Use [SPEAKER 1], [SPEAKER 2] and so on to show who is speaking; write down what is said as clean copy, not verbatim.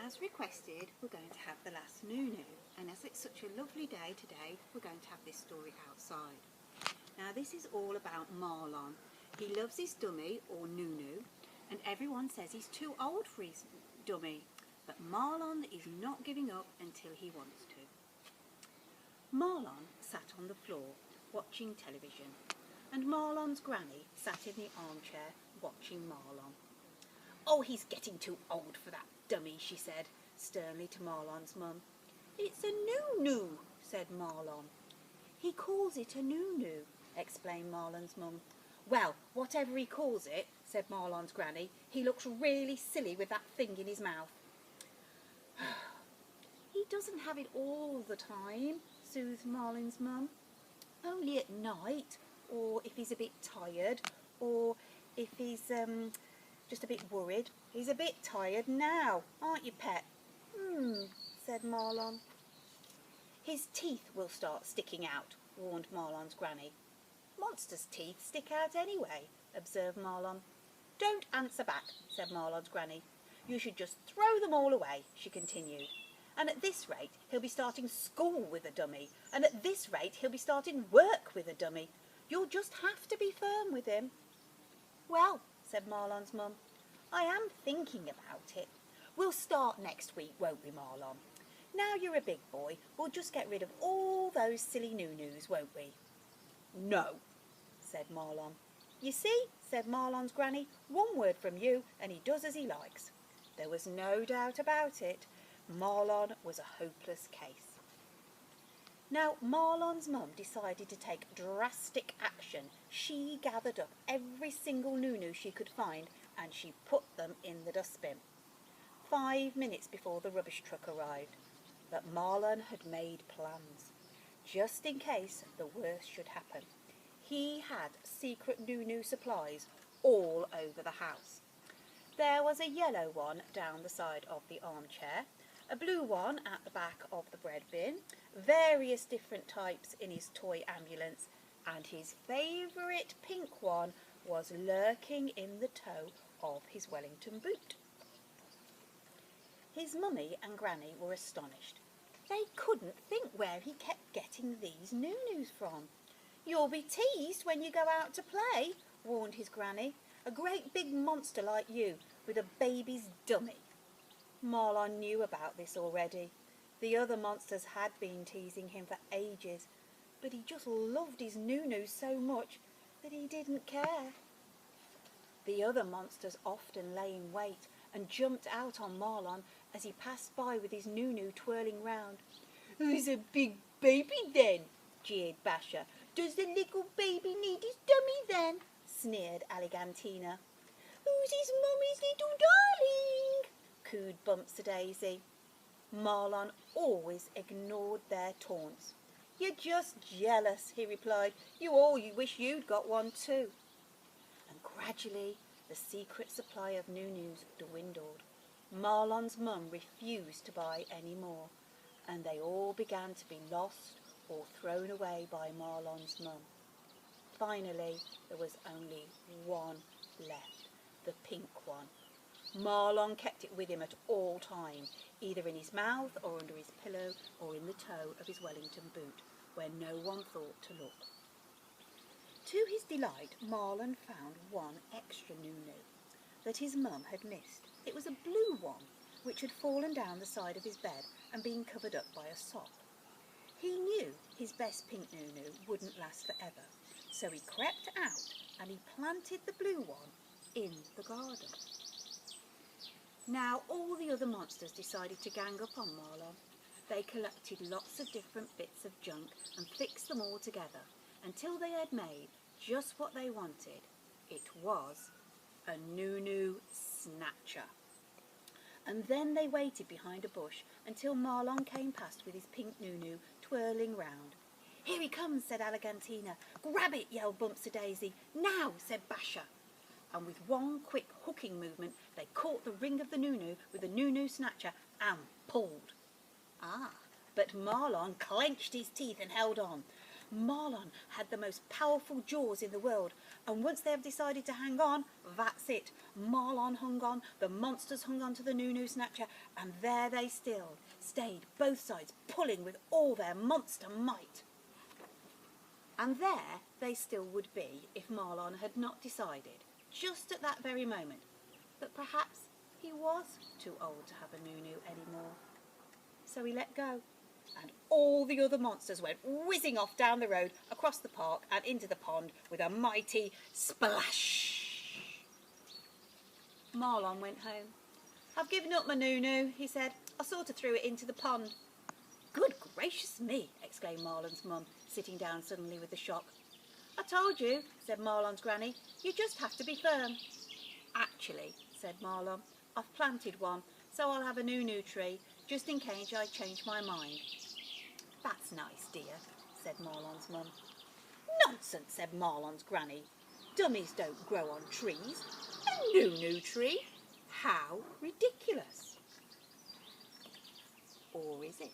[SPEAKER 1] As requested, we're going to have the last Noo Noo, and as it's such a lovely day today, we're going to have this story outside. Now this is all about Marlon. He loves his dummy, or Noo Noo, and everyone says he's too old for his dummy, but Marlon is not giving up until he wants to. Marlon sat on the floor watching television, and Marlon's granny sat in the armchair watching Marlon. "Oh, he's getting too old for that dummy," she said sternly to Marlon's mum. "It's a Noo Noo," said Marlon. "He calls it a Noo Noo," explained Marlon's mum. "Well, whatever he calls it," said Marlon's granny, "he looks really silly with that thing in his mouth." "He doesn't have it all the time," soothed Marlon's mum. "Only at night, or if he's a bit tired, or if he's just a bit worried. He's a bit tired now, aren't you, pet?" Said Marlon. "His teeth will start sticking out," warned Marlon's granny. "Monsters' teeth stick out anyway," observed Marlon. "Don't answer back," said Marlon's granny. "You should just throw them all away," she continued. "And at this rate he'll be starting school with a dummy, and at this rate he'll be starting work with a dummy. You'll just have to be firm with him." "Well," said Marlon's mum, "I am thinking about it. We'll start next week, won't we, Marlon? Now you're a big boy, we'll just get rid of all those silly Noo Noos, won't we?" "No," said Marlon. "You see," said Marlon's granny, "one word from you and he does as he likes." There was no doubt about it. Marlon was a hopeless case. Now Marlon's mum decided to take drastic action. She gathered up every single Noo Noo she could find and she put them in the dustbin. 5 minutes before the rubbish truck arrived. But Marlon had made plans. Just in case the worst should happen. He had secret Noo Noo supplies all over the house. There was a yellow one down the side of the armchair, a blue one at the back of the bread bin, various different types in his toy ambulance, and his favourite pink one was lurking in the toe of his Wellington boot. His mummy and granny were astonished. They couldn't think where he kept getting these Noo Noos from. "You'll be teased when you go out to play," warned his granny. "A great big monster like you with a baby's dummy." Marlon knew about this already. The other monsters had been teasing him for ages, but he just loved his Noo Noo so much that he didn't care. The other monsters often lay in wait and jumped out on Marlon as he passed by with his Noo Noo twirling round. "Who's a big baby then?" jeered Basher. "Does the little baby need his dummy then?" sneered Aligantina. "Who's his mummy's little darling?" cooed Bumps-a-Daisy. Marlon always ignored their taunts. "You're just jealous," he replied. "You wish you'd got one too." And gradually the secret supply of Noo Noos dwindled. Marlon's mum refused to buy any more, and they all began to be lost or thrown away by Marlon's mum. Finally, there was only one left, the pink one. Marlon kept it with him at all times, either in his mouth or under his pillow or in the toe of his Wellington boot, where no one thought to look. To his delight, Marlon found one extra Noo Noo that his mum had missed. It was a blue one, which had fallen down the side of his bed and been covered up by a sock. He knew his best pink Noo Noo wouldn't last forever, so he crept out and he planted the blue one in the garden. Now all the other monsters decided to gang up on Marlon. They collected lots of different bits of junk and fixed them all together until they had made just what they wanted. It was a Noo Noo snatcher. And then they waited behind a bush until Marlon came past with his pink Noo Noo twirling round. "Here he comes," said Aligantina. "Grab it," yelled Bumps-a-Daisy. "Now," said Basher. And with one quick hooking movement they caught the ring of the Noo Noo with the Noo Noo snatcher and pulled. But Marlon clenched his teeth and held on. Marlon had the most powerful jaws in the world, and once they have decided to hang on, that's it. Marlon hung on, the monsters hung on to the Noo Noo snatcher, and there they still stayed, both sides pulling with all their monster might. And there they still would be if Marlon had not decided, just at that very moment, that perhaps he was too old to have a Noo Noo anymore. So he let go, and all the other monsters went whizzing off down the road, across the park and into the pond with a mighty splash. Marlon went home. "I've given up my Noo Noo," he said. "I sort of threw it into the pond." "Good gracious me!" exclaimed Marlon's mum, sitting down suddenly with a shock. "I told you," said Marlon's granny, "you just have to be firm." "Actually," said Marlon, "I've planted one, so I'll have a Noo Noo tree, just in case I change my mind." "That's nice, dear," said Marlon's mum. "Nonsense," said Marlon's granny. "Dummies don't grow on trees. A Noo Noo tree? How ridiculous!" Or is it?